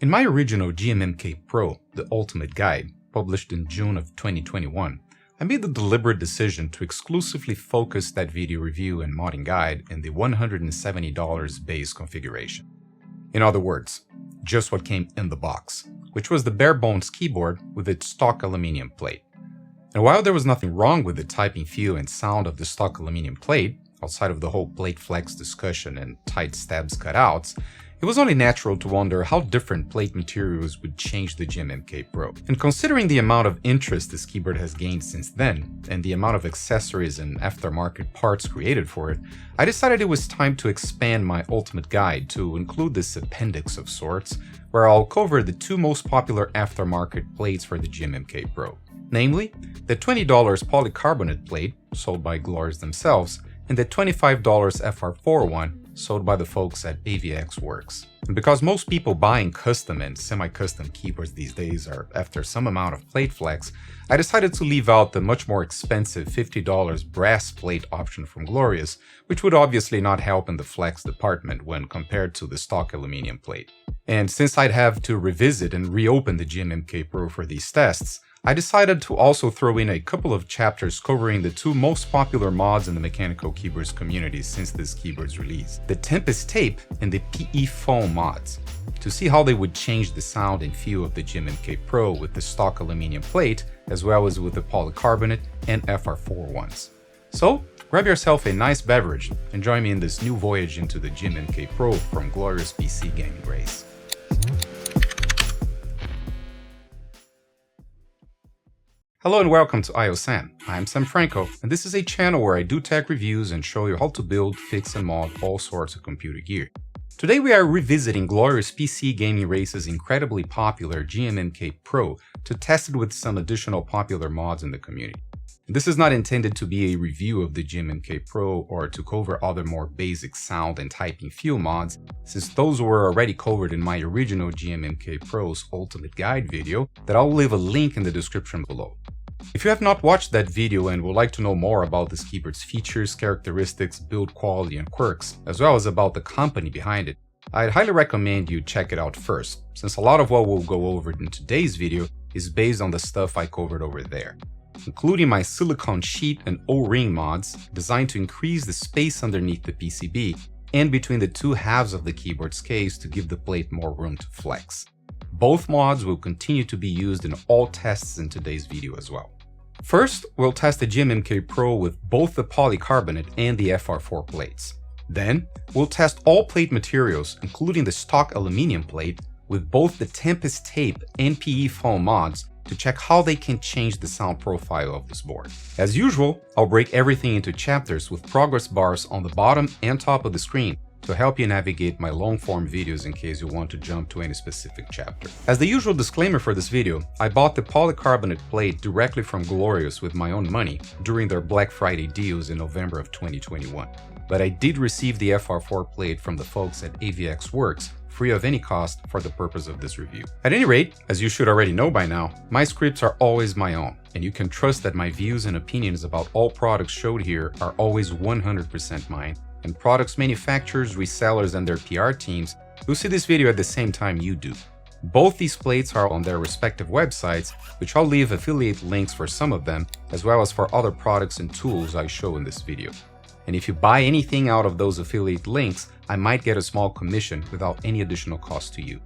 In my original GMMK Pro, the Ultimate Guide, published in June of 2021, I made the deliberate decision to exclusively focus that video review and modding guide in the $170 base configuration. In other words, just what came in the box, which was the bare-bones keyboard with its stock aluminium plate. And while there was nothing wrong with the typing feel and sound of the stock aluminium plate, outside of the whole plate flex discussion and tight stabs cutouts, it was only natural to wonder how different plate materials would change the GMMK Pro. And considering the amount of interest this keyboard has gained since then, and the amount of accessories and aftermarket parts created for it, I decided it was time to expand my Ultimate Guide to include this appendix of sorts, where I'll cover the two most popular aftermarket plates for the GMMK Pro. Namely, the $20 polycarbonate plate, sold by Glorious themselves, and the $25 FR4 one, sold by the folks at AVX Works. And because most people buying custom and semi-custom keyboards these days are after some amount of plate flex, I decided to leave out the much more expensive $50 brass plate option from Glorious, which would obviously not help in the flex department when compared to the stock aluminium plate. And since I'd have to revisit and reopen the GMMK Pro for these tests, I decided to also throw in a couple of chapters covering the two most popular mods in the mechanical keyboards community since this keyboard's release, the Tempest Tape and the PE foam mods, to see how they would change the sound and feel of the GMMK Pro with the stock aluminium plate, as well as with the polycarbonate and FR4 ones. So, grab yourself a nice beverage and join me in this new voyage into the GMMK Pro from Glorious PC gaming race. Hello and welcome to IO-Sam. I'm Sam Franco, and this is a channel where I do tech reviews and show you how to build, fix, and mod all sorts of computer gear. Today we are revisiting Glorious PC Gaming Race's incredibly popular GMMK Pro to test it with some additional popular mods in the community. This is not intended to be a review of the GMMK Pro or to cover other more basic sound and typing feel mods, since those were already covered in my original GMMK Pro's Ultimate Guide video that I'll leave a link in the description below. If you have not watched that video and would like to know more about this keyboard's features, characteristics, build quality, and quirks, as well as about the company behind it, I'd highly recommend you check it out first, since a lot of what we'll go over in today's video is based on the stuff I covered over there, including my silicone sheet and O-ring mods designed to increase the space underneath the PCB and between the two halves of the keyboard's case to give the plate more room to flex. Both mods will continue to be used in all tests in today's video as well. First, we'll test the GMMK Pro with both the polycarbonate and the FR4 plates. Then, we'll test all plate materials, including the stock aluminium plate, with both the Tempest Tape and PE foam mods to check how they can change the sound profile of this board. As usual, I'll break everything into chapters with progress bars on the bottom and top of the screen to help you navigate my long-form videos in case you want to jump to any specific chapter. As the usual disclaimer for this video, I bought the polycarbonate plate directly from Glorious with my own money during their Black Friday deals in November of 2021. But I did receive the FR4 plate from the folks at AVX Works free of any cost for the purpose of this review. At any rate, as you should already know by now, my scripts are always my own, and you can trust that my views and opinions about all products showed here are always 100% mine, and products manufacturers, resellers, and their PR teams will see this video at the same time you do. Both these plates are on their respective websites, which I'll leave affiliate links for some of them, as well as for other products and tools I show in this video. And if you buy anything out of those affiliate links, I might get a small commission without any additional cost to you.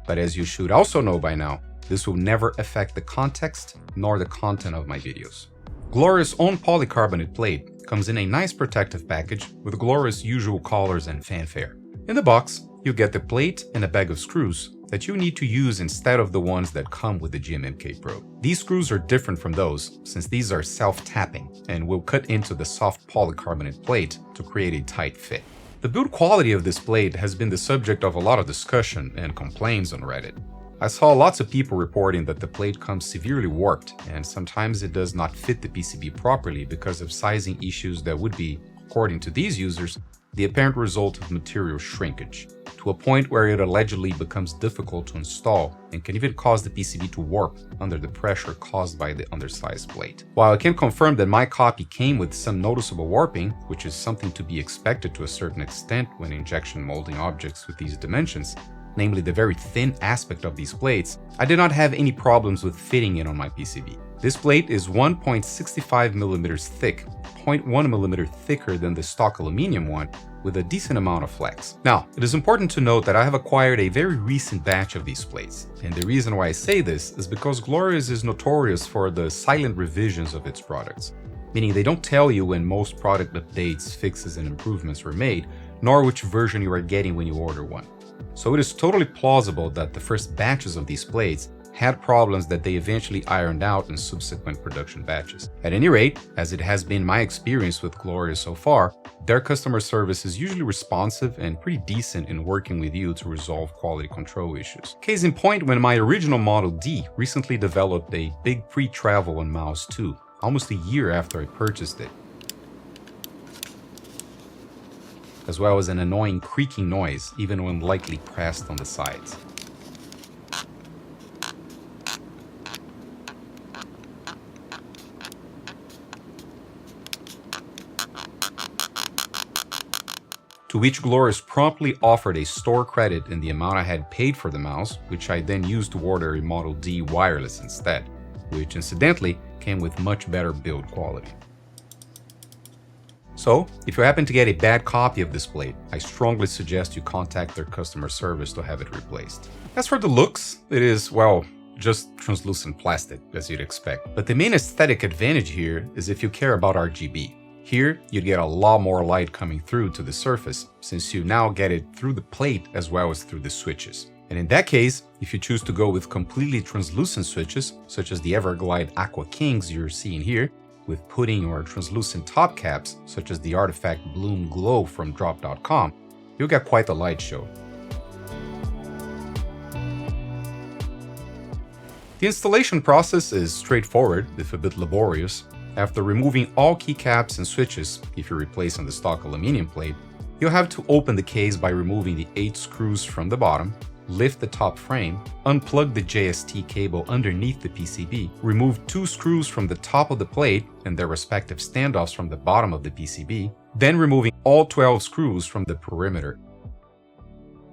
But as you should also know by now, this will never affect the context nor the content of my videos. Glorious' own polycarbonate plate comes in a nice protective package with Glorious' usual colors and fanfare. In the box, you get the plate and a bag of screws that you need to use instead of the ones that come with the GMMK Pro. These screws are different from those, since these are self-tapping and will cut into the soft polycarbonate plate to create a tight fit. The build quality of this plate has been the subject of a lot of discussion and complaints on Reddit. I saw lots of people reporting that the plate comes severely warped, and sometimes it does not fit the PCB properly because of sizing issues that would be, according to these users, the apparent result of material shrinkage, to a point where it allegedly becomes difficult to install and can even cause the PCB to warp under the pressure caused by the undersized plate. While I can confirm that my copy came with some noticeable warping, which is something to be expected to a certain extent when injection molding objects with these dimensions, namely the very thin aspect of these plates, I did not have any problems with fitting it on my PCB. This plate is 1.65 millimeters thick, 0.1 millimeter thicker than the stock aluminum one, with a decent amount of flex. Now, it is important to note that I have acquired a very recent batch of these plates, and the reason why I say this is because Glorious is notorious for the silent revisions of its products, meaning they don't tell you when most product updates, fixes, and improvements were made, nor which version you are getting when you order one. So it is totally plausible that the first batches of these plates had problems that they eventually ironed out in subsequent production batches. At any rate, as it has been my experience with Glorious so far, their customer service is usually responsive and pretty decent in working with you to resolve quality control issues. Case in point, when my original Model D recently developed a big pre-travel on mouse 2, almost a year after I purchased it, as well as an annoying creaking noise even when lightly pressed on the sides. To which Glorious promptly offered a store credit in the amount I had paid for the mouse, which I then used to order a Model D wireless instead, which incidentally came with much better build quality. So, if you happen to get a bad copy of this plate, I strongly suggest you contact their customer service to have it replaced. As for the looks, it is, well, just translucent plastic, as you'd expect. But the main aesthetic advantage here is if you care about RGB. Here, you'd get a lot more light coming through to the surface, since you now get it through the plate as well as through the switches. And in that case, if you choose to go with completely translucent switches, such as the Everglide Aqua Kings you're seeing here, with pudding or translucent top caps, such as the Artifact Bloom Glow from Drop.com, you'll get quite the light show. The installation process is straightforward, if a bit laborious. After removing all keycaps and switches, if you're replacing the stock aluminum plate, you'll have to open the case by removing the 8 screws from the bottom, lift the top frame, unplug the JST cable underneath the PCB, remove 2 screws from the top of the plate and their respective standoffs from the bottom of the PCB, then removing all 12 screws from the perimeter.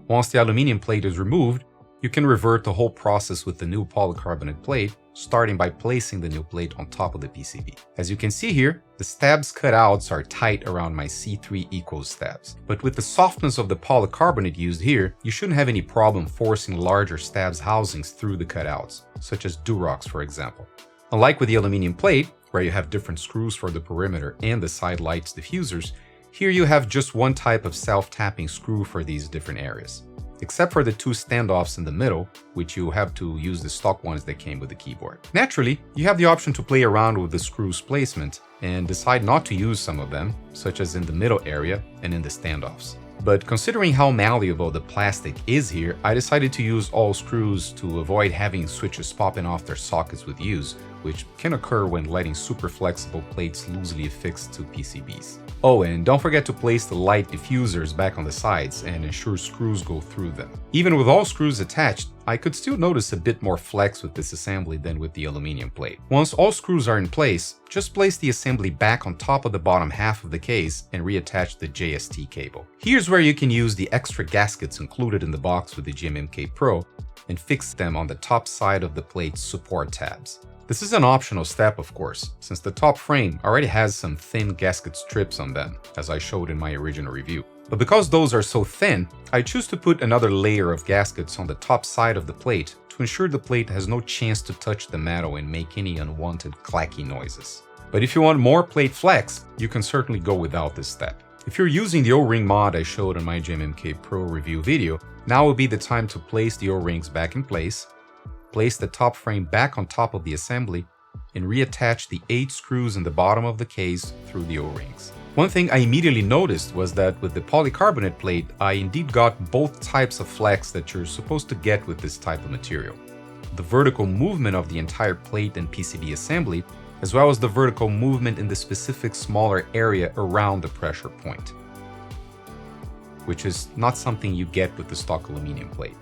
Once the aluminum plate is removed, you can revert the whole process with the new polycarbonate plate, starting by placing the new plate on top of the PCB. As you can see here, the stabs cutouts are tight around my C3 Equals stabs. But with the softness of the polycarbonate used here, you shouldn't have any problem forcing larger stabs housings through the cutouts, such as Durox for example. Unlike with the aluminum plate, where you have different screws for the perimeter and the side lights diffusers, here you have just one type of self-tapping screw for these different areas. Except for the 2 standoffs in the middle, which you have to use the stock ones that came with the keyboard. Naturally, you have the option to play around with the screws placement and decide not to use some of them, such as in the middle area and in the standoffs. But considering how malleable the plastic is here, I decided to use all screws to avoid having switches popping off their sockets with use, which can occur when letting super flexible plates loosely affixed to PCBs. Oh, and don't forget to place the light diffusers back on the sides and ensure screws go through them. Even with all screws attached, I could still notice a bit more flex with this assembly than with the aluminum plate. Once all screws are in place, just place the assembly back on top of the bottom half of the case and reattach the JST cable. Here's where you can use the extra gaskets included in the box with the GMMK Pro and fix them on the top side of the plate's support tabs. This is an optional step, of course, since the top frame already has some thin gasket strips on them, as I showed in my original review. But because those are so thin, I choose to put another layer of gaskets on the top side of the plate to ensure the plate has no chance to touch the metal and make any unwanted clacky noises. But if you want more plate flex, you can certainly go without this step. If you're using the O-ring mod I showed in my GMMK Pro review video, now will be the time to place the O-rings back in place, place the top frame back on top of the assembly, and reattach the 8 screws in the bottom of the case through the O-rings. One thing I immediately noticed was that with the polycarbonate plate, I indeed got both types of flex that you're supposed to get with this type of material. The vertical movement of the entire plate and PCB assembly, as well as the vertical movement in the specific smaller area around the pressure point, which is not something you get with the stock aluminum plate.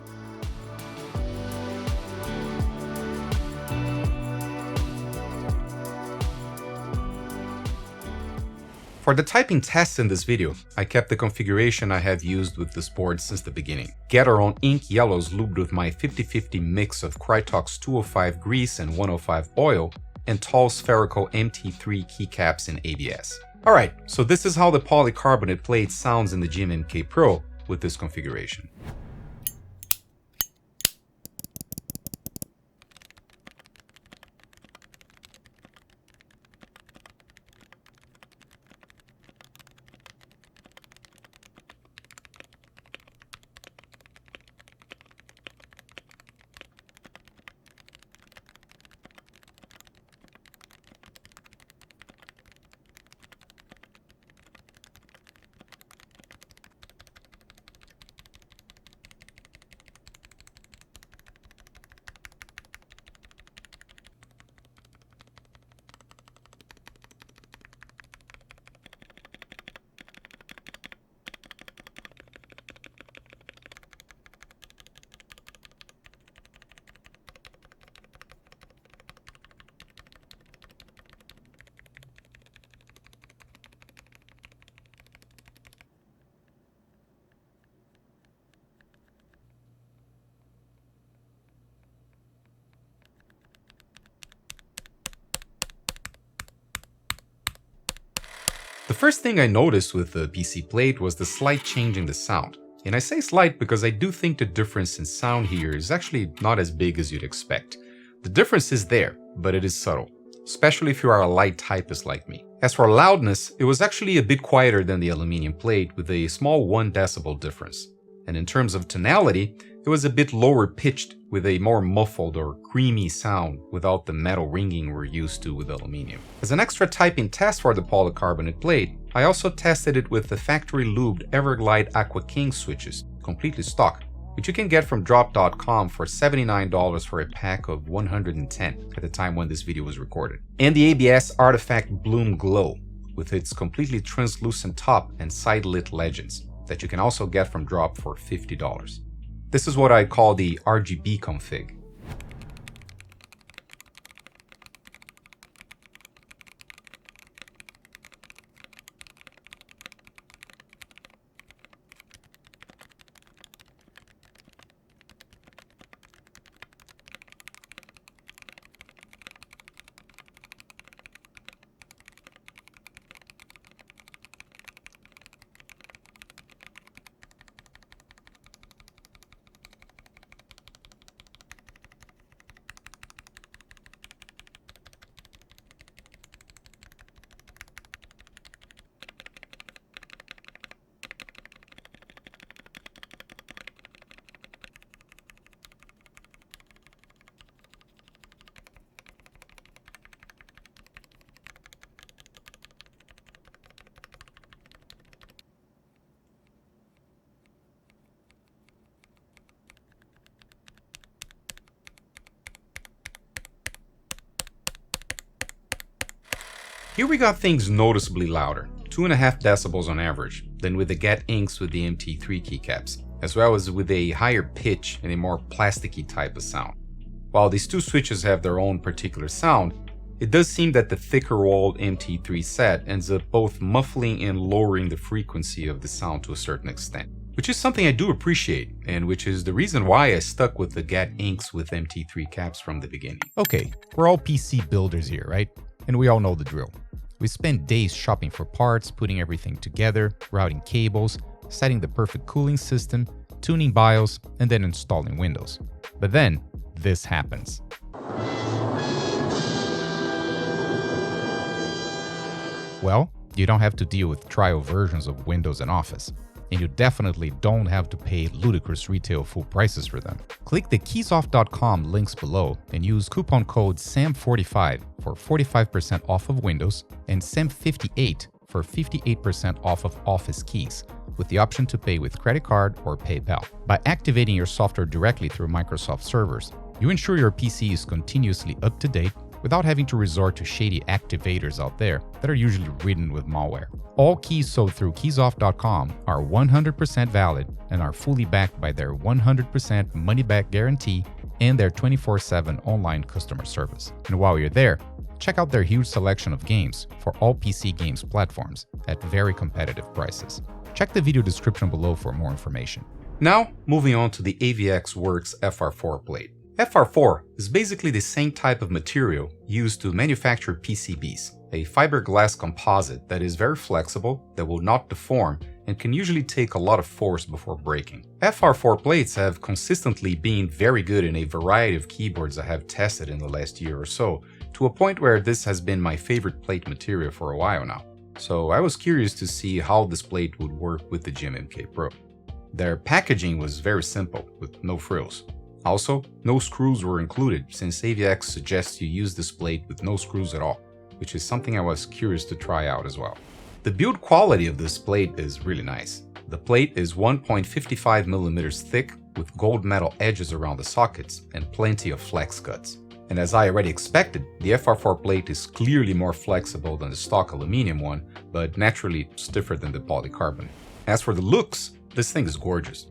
For the typing tests in this video, I kept the configuration I have used with this board since the beginning. Get our own ink yellows lubed with my 50-50 mix of Krytox 205 grease and 105 oil, and tall spherical MT3 keycaps in ABS. Alright, so this is how the polycarbonate plate sounds in the GMMK Pro with this configuration. The first thing I noticed with the PC plate was the slight change in the sound. And I say slight because I do think the difference in sound here is actually not as big as you'd expect. The difference is there, but it is subtle, especially if you are a light typist like me. As for loudness, it was actually a bit quieter than the aluminium plate with a small 1 decibel difference. And in terms of tonality, it was a bit lower pitched with a more muffled or creamy sound without the metal ringing we're used to with aluminium. As an extra typing test for the polycarbonate plate, I also tested it with the factory lubed Everglide Aqua King switches, completely stock, which you can get from drop.com for $79 for a pack of 110 at the time when this video was recorded. And the ABS Artifact Bloom Glow, with its completely translucent top and side lit legends, that you can also get from Drop for $50. This is what I call the RGB config. Here we got things noticeably louder, 2.5 decibels on average, than with the Get inks with the MT3 keycaps, as well as with a higher pitch and a more plasticky type of sound. While these two switches have their own particular sound, it does seem that the thicker-walled MT3 set ends up both muffling and lowering the frequency of the sound to a certain extent, which is something I do appreciate, and which is the reason why I stuck with the Get inks with MT3 caps from the beginning. Okay, we're all PC builders here, right? And we all know the drill. We spend days shopping for parts, putting everything together, routing cables, setting the perfect cooling system, tuning BIOS, and then installing Windows. But then, this happens. Well, you don't have to deal with trial versions of Windows and Office. And you definitely don't have to pay ludicrous retail full prices for them. Click the keysoft.com links below and use coupon code SAM45 for 45% off of Windows and SAM58 for 58% off of Office keys, with the option to pay with credit card or PayPal. By activating your software directly through Microsoft servers, you ensure your PC is continuously up to date without having to resort to shady activators out there that are usually ridden with malware. All keys sold through keysoft.com are 100% valid and are fully backed by their 100% money-back guarantee and their 24/7 online customer service. And while you're there, Check out their huge selection of games for all PC games platforms at very competitive prices. Check the video description below for more information. Now, moving on to the AVX Works FR4 Plate. FR4 is basically the same type of material used to manufacture PCBs, a fiberglass composite that is very flexible, that will not deform, and can usually take a lot of force before breaking. FR4 plates have consistently been very good in a variety of keyboards I have tested in the last year or so, to a point where this has been my favorite plate material for a while now. So I was curious to see how this plate would work with the GMMK Pro. Their packaging was very simple, with no frills. Also, no screws were included, since AVX suggests you use this plate with no screws at all, which is something I was curious to try out as well. The build quality of this plate is really nice. The plate is 1.55mm thick, with gold metal edges around the sockets and plenty of flex cuts. And as I already expected, the FR4 plate is clearly more flexible than the stock aluminum one, but naturally stiffer than the polycarbonate. As for the looks, this thing is gorgeous.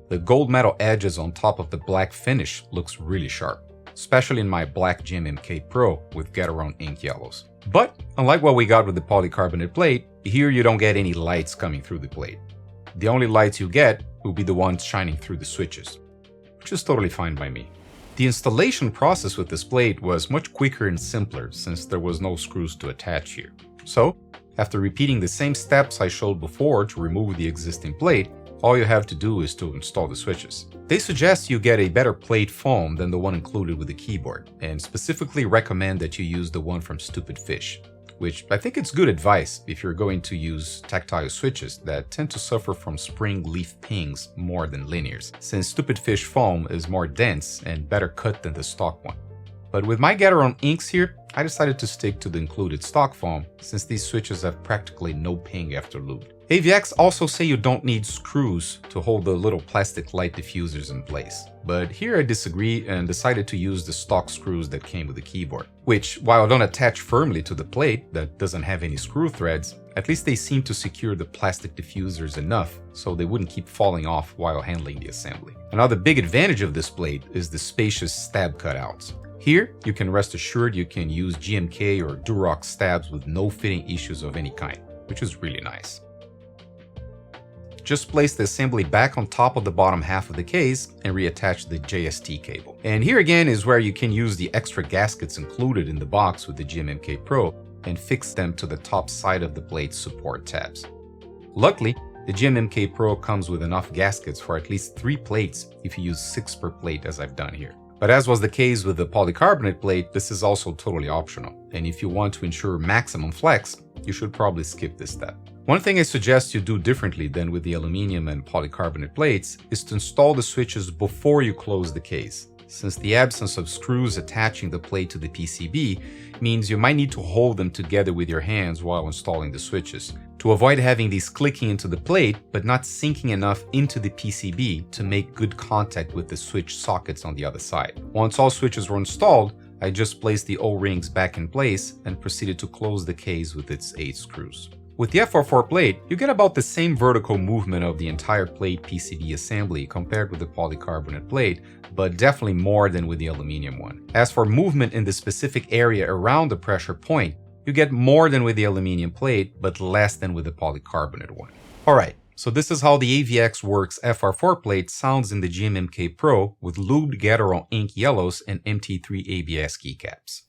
The gold metal edges on top of the black finish looks really sharp, especially in my black GMMK Pro with get-around ink yellows. But unlike what we got with the polycarbonate plate, here you don't get any lights coming through the plate. The only lights you get will be the ones shining through the switches, which is totally fine by me. The installation process with this plate was much quicker and simpler since there was no screws to attach here. So, after repeating the same steps I showed before to remove the existing plate, all you have to do is to install the switches. They suggest you get a better plate foam than the one included with the keyboard, and specifically recommend that you use the one from Stupid Fish, which I think it's good advice if you're going to use tactile switches that tend to suffer from spring leaf pings more than linears, since Stupid Fish foam is more dense and better cut than the stock one. But with my get-around inks here, I decided to stick to the included stock foam, since these switches have practically no ping after lube. AVX also say you don't need screws to hold the little plastic light diffusers in place, but here I disagree and decided to use the stock screws that came with the keyboard, which, while don't attach firmly to the plate that doesn't have any screw threads, at least they seem to secure the plastic diffusers enough so they wouldn't keep falling off while handling the assembly. Another big advantage of this plate is the spacious stab cutouts. Here, you can rest assured you can use GMK or Durox stabs with no fitting issues of any kind, which is really nice. Just place the assembly back on top of the bottom half of the case and reattach the JST cable. And here again is where you can use the extra gaskets included in the box with the GMMK Pro and fix them to the top side of the plate's support tabs. Luckily, the GMMK Pro comes with enough gaskets for at least 3 plates if you use 6 per plate as I've done here. But as was the case with the polycarbonate plate, this is also totally optional, and if you want to ensure maximum flex, you should probably skip this step. One thing I suggest you do differently than with the aluminum and polycarbonate plates is to install the switches before you close the case, since the absence of screws attaching the plate to the PCB means you might need to hold them together with your hands while installing the switches, to avoid having these clicking into the plate but not sinking enough into the PCB to make good contact with the switch sockets on the other side. Once all switches were installed, I just placed the O-rings back in place and proceeded to close the case with its 8 screws. With the FR4 plate, you get about the same vertical movement of the entire plate PCB assembly compared with the polycarbonate plate, but definitely more than with the aluminum one. As for movement in the specific area around the pressure point, you get more than with the aluminum plate, but less than with the polycarbonate one. Alright, so this is how the AVX Works FR4 plate sounds in the GMMK Pro with lubed get-around ink yellows and MT3 ABS keycaps.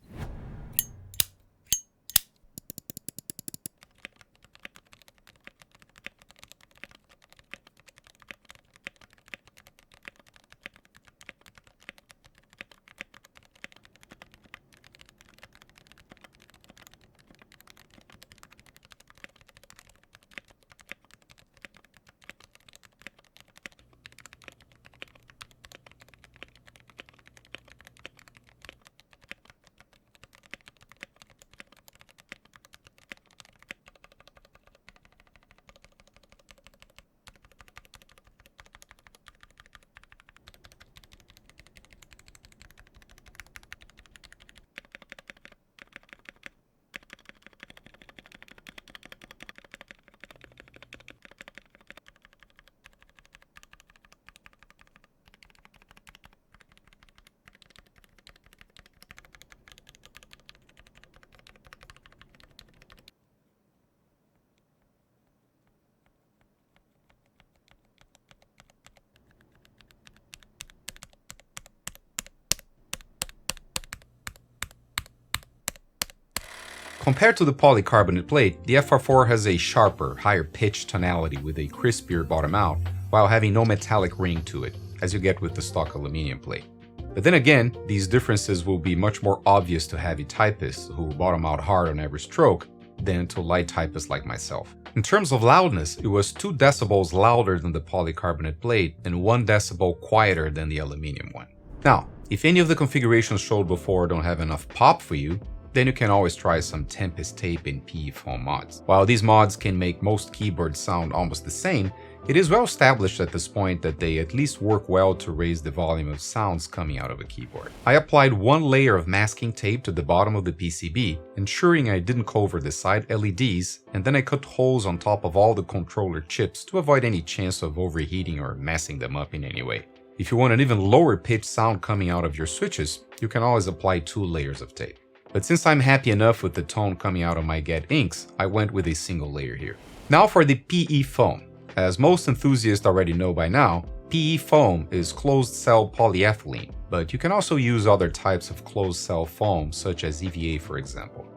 Compared to the polycarbonate plate, the FR4 has a sharper, higher pitched tonality with a crispier bottom out, while having no metallic ring to it, as you get with the stock aluminum plate. But then again, these differences will be much more obvious to heavy typists who bottom out hard on every stroke than to light typists like myself. In terms of loudness, it was 2 decibels louder than the polycarbonate plate and 1 decibel quieter than the aluminum one. Now, if any of the configurations showed before don't have enough pop for you, then you can always try some Tempest Tape and PE foam mods. While these mods can make most keyboards sound almost the same, it is well established at this point that they at least work well to raise the volume of sounds coming out of a keyboard. I applied 1 layer of masking tape to the bottom of the PCB, ensuring I didn't cover the side LEDs, and then I cut holes on top of all the controller chips to avoid any chance of overheating or messing them up in any way. If you want an even lower pitched sound coming out of your switches, you can always apply 2 layers of tape. But since I'm happy enough with the tone coming out of my Get inks, I went with a single layer here. Now for the PE foam. As most enthusiasts already know by now, PE foam is closed-cell polyethylene, but you can also use other types of closed-cell foam, such as EVA for example.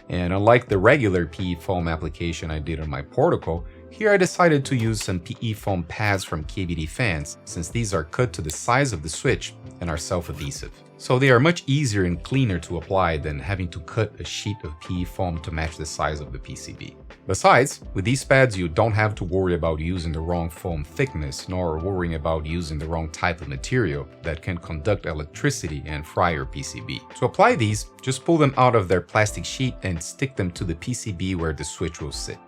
And unlike the regular PE foam application I did on my Portico, here I decided to use some PE foam pads from KBD fans, since these are cut to the size of the switch and are self-adhesive. So they are much easier and cleaner to apply than having to cut a sheet of PE foam to match the size of the PCB. Besides, with these pads you don't have to worry about using the wrong foam thickness, nor worrying about using the wrong type of material that can conduct electricity and fry your PCB. To apply these, just pull them out of their plastic sheet and stick them to the PCB where the switch will sit.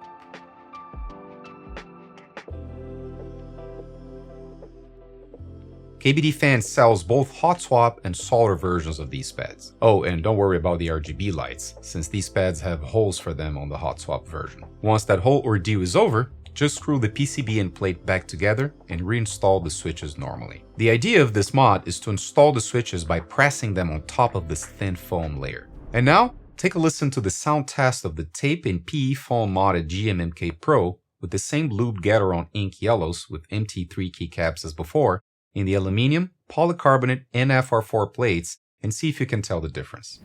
KBD Fans sells both hot swap and solder versions of these pads. Oh, and don't worry about the RGB lights, since these pads have holes for them on the hot swap version. Once that whole ordeal is over, just screw the PCB and plate back together and reinstall the switches normally. The idea of this mod is to install the switches by pressing them on top of this thin foam layer. And now, take a listen to the sound test of the tape and PE foam modded GMMK Pro with the same lube Gateron ink yellows with MT3 keycaps as before, in the aluminum, polycarbonate, and FR4 plates, and see if you can tell the difference.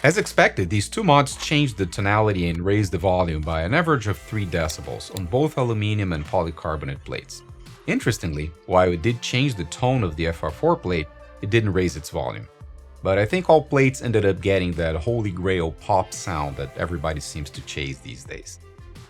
As expected, these 2 mods changed the tonality and raised the volume by an average of 3 decibels on both aluminum and polycarbonate plates. Interestingly, while it did change the tone of the FR4 plate, it didn't raise its volume. But I think all plates ended up getting that holy grail pop sound that everybody seems to chase these days.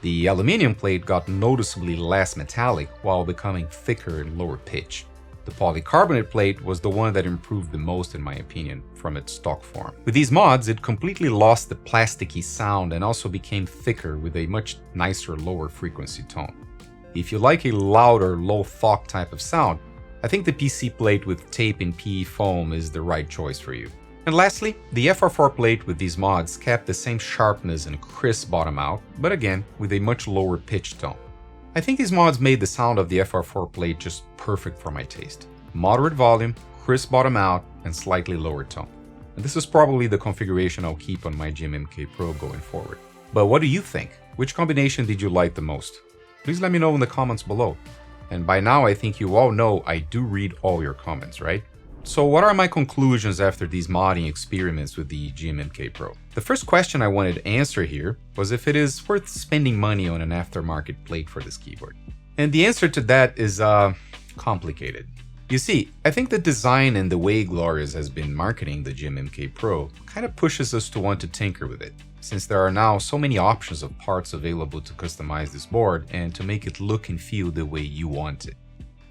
The aluminum plate got noticeably less metallic while becoming thicker and lower pitch. The polycarbonate plate was the one that improved the most in my opinion from its stock form. With these mods, it completely lost the plasticky sound and also became thicker with a much nicer lower frequency tone. If you like a louder, low thok type of sound, I think the PC plate with tape and PE foam is the right choice for you. And lastly, the FR4 plate with these mods kept the same sharpness and crisp bottom out, but again with a much lower pitch tone. I think these mods made the sound of the FR4 plate just perfect for my taste. Moderate volume, crisp bottom out, and slightly lower tone. And this is probably the configuration I'll keep on my GMMK Pro going forward. But what do you think? Which combination did you like the most? Please let me know in the comments below. And by now I think you all know I do read all your comments, right? So what are my conclusions after these modding experiments with the GMMK Pro? The first question I wanted to answer here was if it is worth spending money on an aftermarket plate for this keyboard. And the answer to that is complicated. You see, I think the design and the way Glorious has been marketing the GMMK Pro kind of pushes us to want to tinker with it, since there are now so many options of parts available to customize this board and to make it look and feel the way you want it.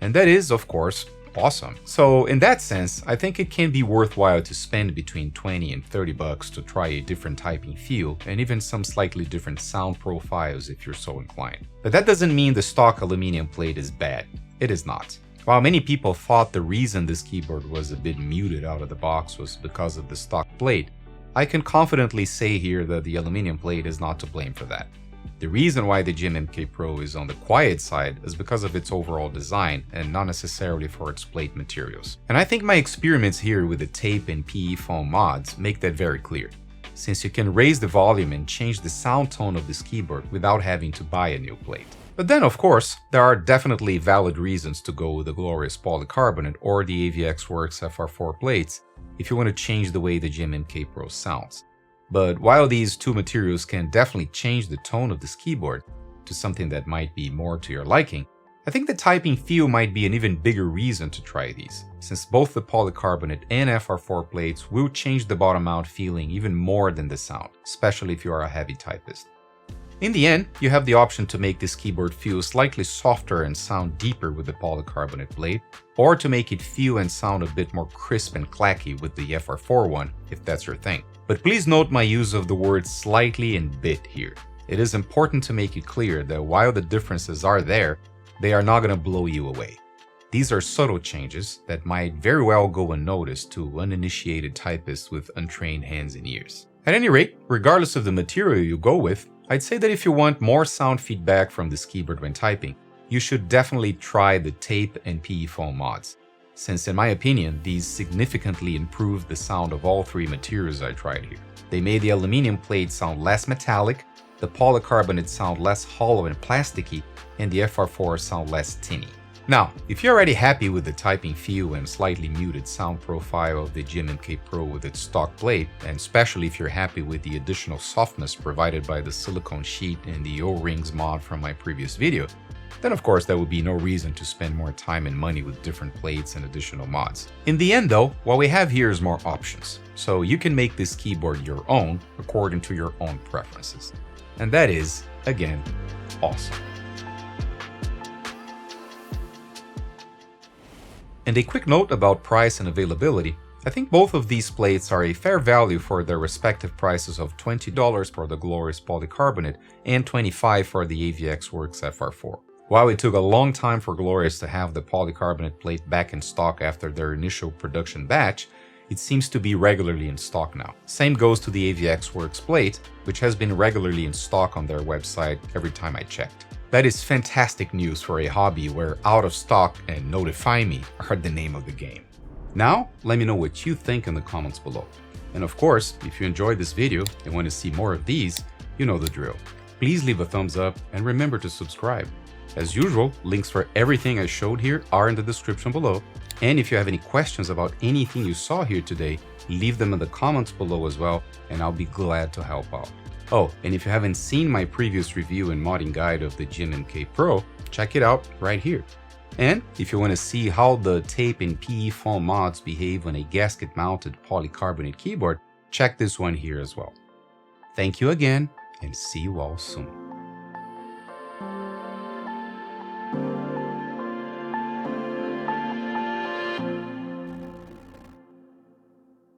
And that is, of course, awesome. So in that sense, I think it can be worthwhile to spend between 20 and 30 bucks to try a different typing feel and even some slightly different sound profiles if you're so inclined. But that doesn't mean the stock aluminum plate is bad. It is not. While many people thought the reason this keyboard was a bit muted out of the box was because of the stock plate, I can confidently say here that the aluminum plate is not to blame for that. The reason why the GMMK Pro is on the quiet side is because of its overall design and not necessarily for its plate materials. And I think my experiments here with the tape and PE foam mods make that very clear, since you can raise the volume and change the sound tone of this keyboard without having to buy a new plate. But then, of course, there are definitely valid reasons to go with the Glorious Polycarbonate or the AVX Works FR4 Plates if you want to change the way the GMMK Pro sounds. But while these two materials can definitely change the tone of this keyboard to something that might be more to your liking, I think the typing feel might be an even bigger reason to try these, since both the Polycarbonate and FR4 plates will change the bottom out feeling even more than the sound, especially if you are a heavy typist. In the end, you have the option to make this keyboard feel slightly softer and sound deeper with the Polycarbonate blade, or to make it feel and sound a bit more crisp and clacky with the FR4 one, if that's your thing. But please note my use of the words slightly and bit here. It is important to make it clear that while the differences are there, they are not going to blow you away. These are subtle changes that might very well go unnoticed to uninitiated typists with untrained hands and ears. At any rate, regardless of the material you go with, I'd say that if you want more sound feedback from this keyboard when typing, you should definitely try the tape and PE foam mods, since in my opinion, these significantly improved the sound of all three materials I tried here. They made the aluminum plate sound less metallic, the Polycarbonate sound less hollow and plasticky, and the FR4 sound less tinny. Now, if you're already happy with the typing feel and slightly muted sound profile of the GMMK Pro with its stock plate, and especially if you're happy with the additional softness provided by the silicone sheet and the O-rings mod from my previous video, then of course there would be no reason to spend more time and money with different plates and additional mods. In the end though, what we have here is more options, so you can make this keyboard your own according to your own preferences. And that is, again, awesome. And a quick note about price and availability. I think both of these plates are a fair value for their respective prices of $20 for the Glorious Polycarbonate and $25 for the AVX Works FR4. While it took a long time for Glorious to have the Polycarbonate plate back in stock after their initial production batch, it seems to be regularly in stock now. Same goes to the AVX Works plate, which has been regularly in stock on their website every time I checked. That is fantastic news for a hobby where out of stock and notify me are the name of the game. Now, let me know what you think in the comments below. And of course, if you enjoyed this video and want to see more of these, you know the drill. Please leave a thumbs up and remember to subscribe. As usual, links for everything I showed here are in the description below. And if you have any questions about anything you saw here today, leave them in the comments below as well, and I'll be glad to help out. Oh, and if you haven't seen my previous review and modding guide of the GMMK Pro, check it out right here. And if you want to see how the tape and PE foam mods behave on a gasket-mounted polycarbonate keyboard, check this one here as well. Thank you again, and see you all soon.